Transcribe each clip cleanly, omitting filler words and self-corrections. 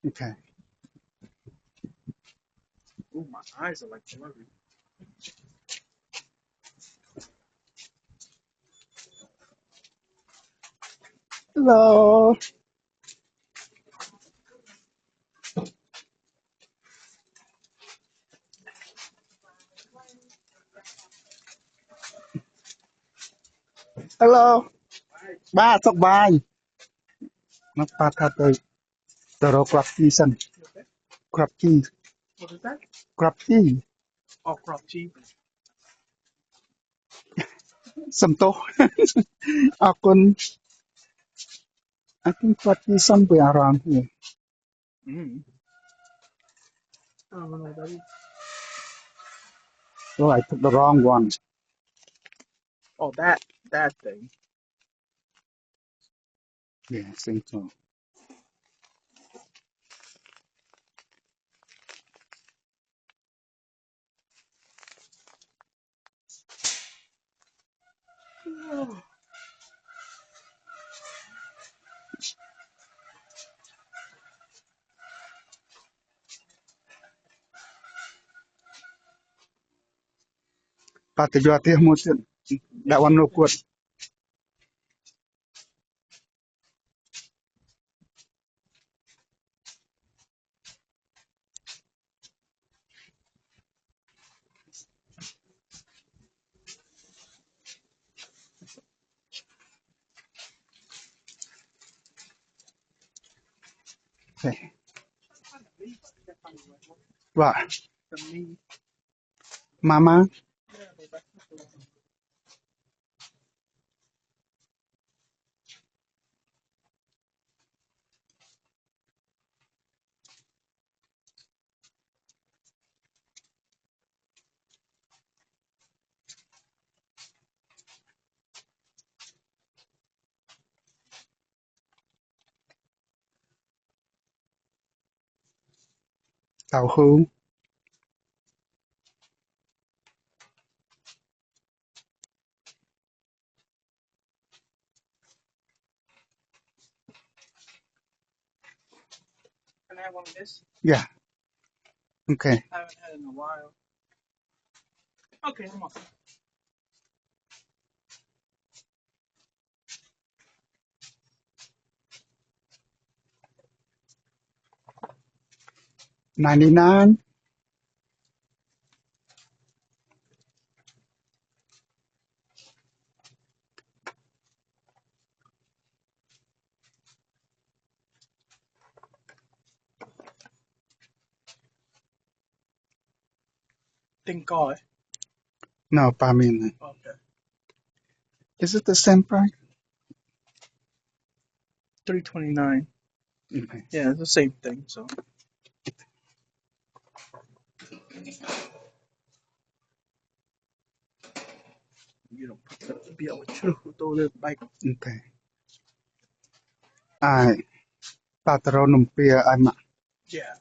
Okay. Ooh, my eyes are like blurry. Hello. Hello. បាទសុខបាយមកប៉ាថាទៅរកក្របជីសិន You okay? ក្របជី What is that? ក្របជី Oh, crop cheese. សំទោស អរគុណ I think ក្របជី somewhere around here Mm. I don't know what that is. so I took the wrong one Oh, that thing. yeah I think so Oh. បាទទៅយកទៀតមួយទៀតដាក់ one no good បាទ The me. ម៉ាម៉ា Yeah, but that's not the one. តៅហ៊ូ Can I have one of this? yeah okay I haven't had it in a while. Okay, come on. 99 Thank God. no ប៉ាមាន Okay. is it the same price $3.29. okay Yeah, it's the same thing. So you don't be able to throw the bike. okay អាយប៉ាទៅរកនំពៀឲ្យម៉ាក់ Yeah.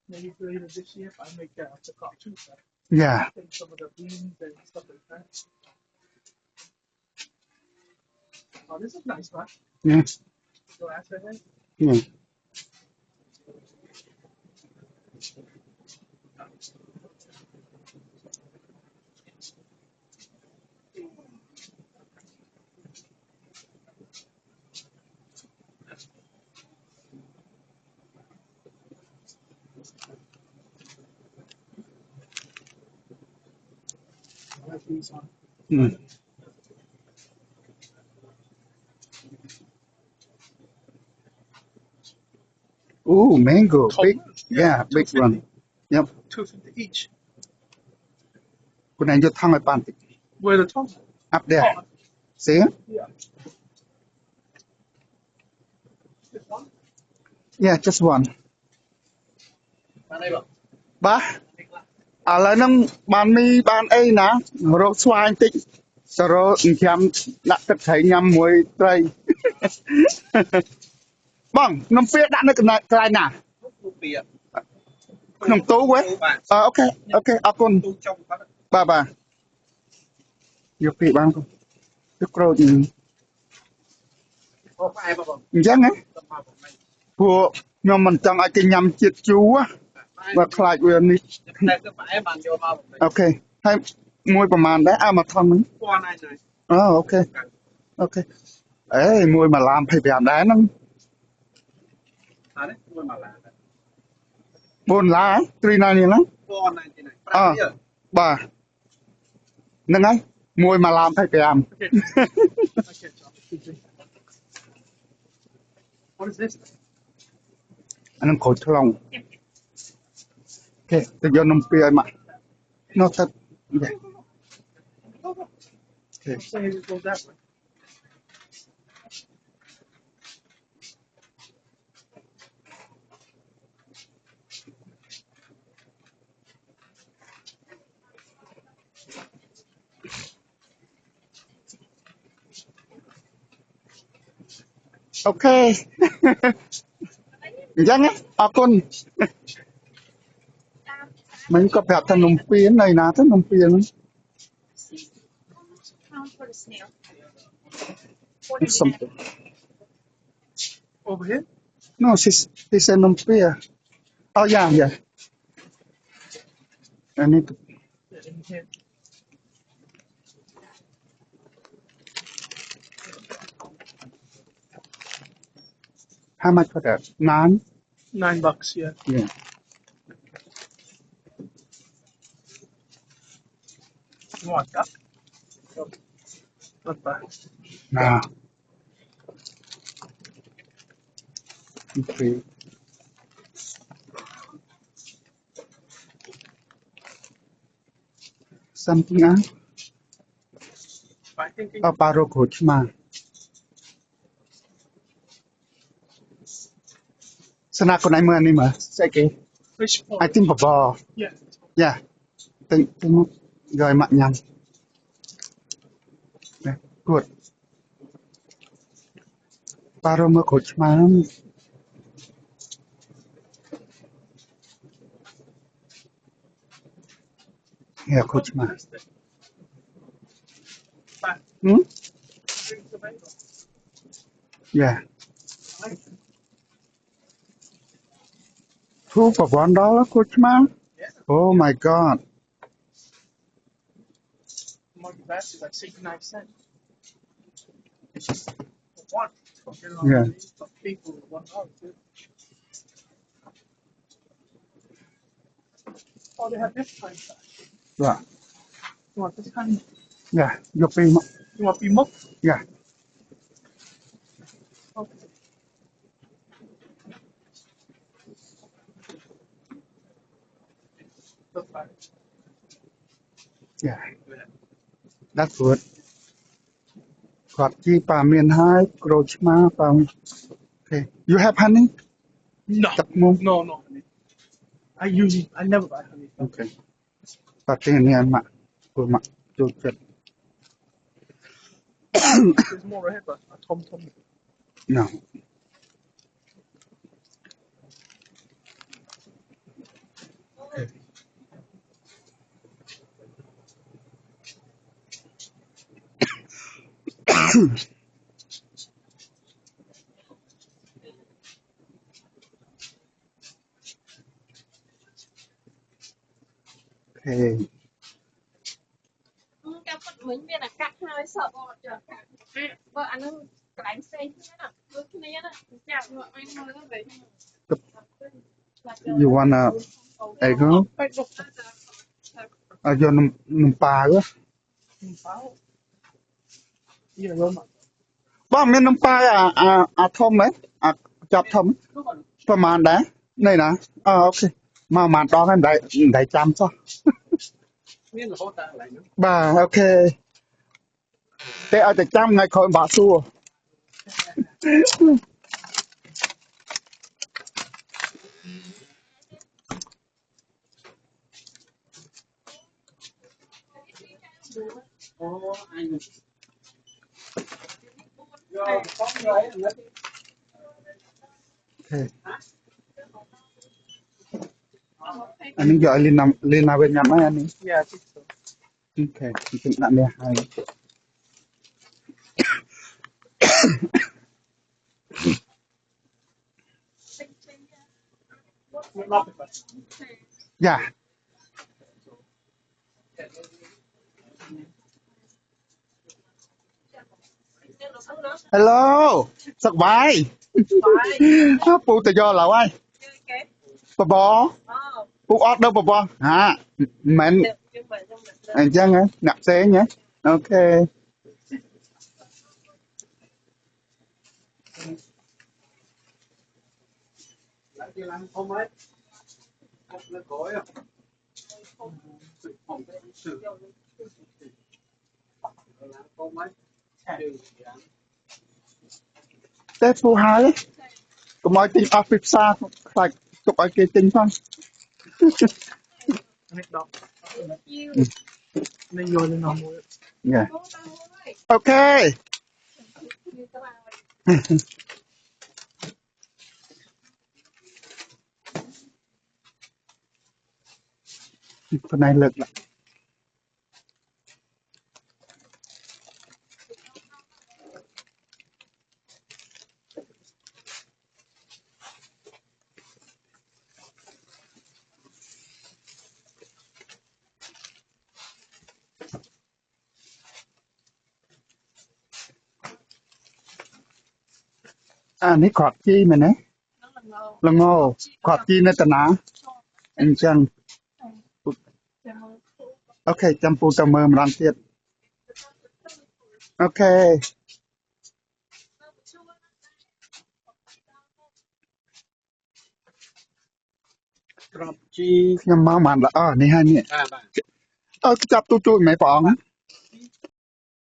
Maybe later this year, I make that after cut too. So yeah I think some of the beans and stuff like that. Oh, this is nice, man. yeah Glass right here. yeah I like these on. mm. Ooh, mango big Coleman? yeah big one 250. yep $2.50 each. คุณนายយកថងឲ្យបានតិច Where the top? up there Oh, see it? yeah. This one? yeah just one បានអីបង បាទឥឡូវហ្នឹងបានមីបានអីណារកស្វាយបន្តិចទៅរកចិញ្ចាំដាក់ទឹកត្រីញ៉ាំមួយត្រី បងនំពៀដាក់នៅកន្លែងណា ទូពីក្នុងទូហ៎ បាទ អូខេអូខេអរគុណ ទូចុងបាត់ បាទបាទយកពីបានទឹកក្រូច Ồ, phải mà bông. Chẳng á. Tầm mà bông này.ពួកខ្ញុំមិនចង់ឲ្យគេញ៉ាំជាតិជូរបើខ្លាចវានេះ តែគឺphải bạn vô mà bông này. អូខេហើយមួយប្រហែលដែរមកថងហ្នឹង Qua này này. អូខេអូខេអេមួយមកឡាម25ដែរហ្នឹង À đấy, mua mà là. 4ឡា390ហ្នឹង Qua này thì này. អ Phải chưa? បាទហ្នឹងហើយមួយមកឡាម25 Okay. Okay. What is this? អាហ្នឹងក្រូចថ្លុងអូខេទៅយកនំពីឲ្យមកនោះទៅយ៉ាអូខេ Say it goes that way. Okay. អញ្ចឹងអរគុណមិញក៏ប្រាប់ថានំពៀននៅណាទៅនំពៀនហ្នឹង Pound for the snail. something Over here? no she said នំពៀ oh yeah I need to Yeah, in here. how much for that 9 $9, yeah. yeah You want that? Not bad. now okay something else I think អប៉ារ៉ូក្រូចឆ្មាស្នាកូនឯងមើលអានេះមើលស្អីគេ fish pond. I think បបរ Yeah. yeah ទៅមកយកឲ្យម៉ាក់ញ៉ាំនេះគួតប៉ារ៉ូមើលក្រូចឆ្មាហេក្រូចឆ្មា Back. Hmm? Drink tomato. Yeah. I like it. Two for $1, Coachman? Yeah. Oh my God. Market basket like 69 cents. For one. Yeah. For people, $1 too. Oh, they have this kind. Yeah. You want this kind? Yeah. Your payment. You want bimok? Yeah. Okay. That's fine. Yeah. That's good. គាត់ជីប៉ាមានហើយក្រូចឆ្មាប៉ា Okay. You have honey? No. ទឹកមុំ No, no, honey. I never buy honey. Okay. ប៉ាទេនេះឲ្យម៉ាក់ព្រោះម៉ាក់ចូលចិត្ត There's more right here, but I told me. No. Okay. ការពុតមិញមានអាកាត់ហើយសក់អត់ចាកាត់បើអានឹងកន្លែងផ្សេងគ្នាណាដូចគ្នាណាចាប់មកអញមើលទៅវិញ You wanna egg huh? បែកលុក យកនំប៉ាហ៎ bao như là rơm ạ បងមាននំប៉ាអាធំហ៎អាចាប់ធំប្រហែលដែរនេះណាអូអូខេមកប្រហែលដងហើយមិនដែរចាំសោះ miếng là hốt ta lại nữa បាទអូខេតែឲ្យតែចាំថ្ងៃក្រោយបាក់សួរ ô anh rồi không rồi nữa អូខេអានេះយកឲ្យលីណាវិញញ៉ាំហើយអានេះ yeah I think so អូខេខ្ញុំដាក់នេះហើយ dạ hello sắp bài phụ tự do là ai bò phụ order bò hả mình anh chăng á nạp xe nhé ok thế phụ hai có mọi tình office xa phải chụp ai kia tình không Nick đọc nên vô lên nòng mũi yeah ok phần này lực lạiนี่ขอดจี้มันนะละโง่ขอดจี้ในตนาอันจังโอเคจำปูตะเมิมรังเทียดโอเคខ្ញុំមកបានល្អនេះហើយនេះ បាទ จับตู้ๆไหมป๋อง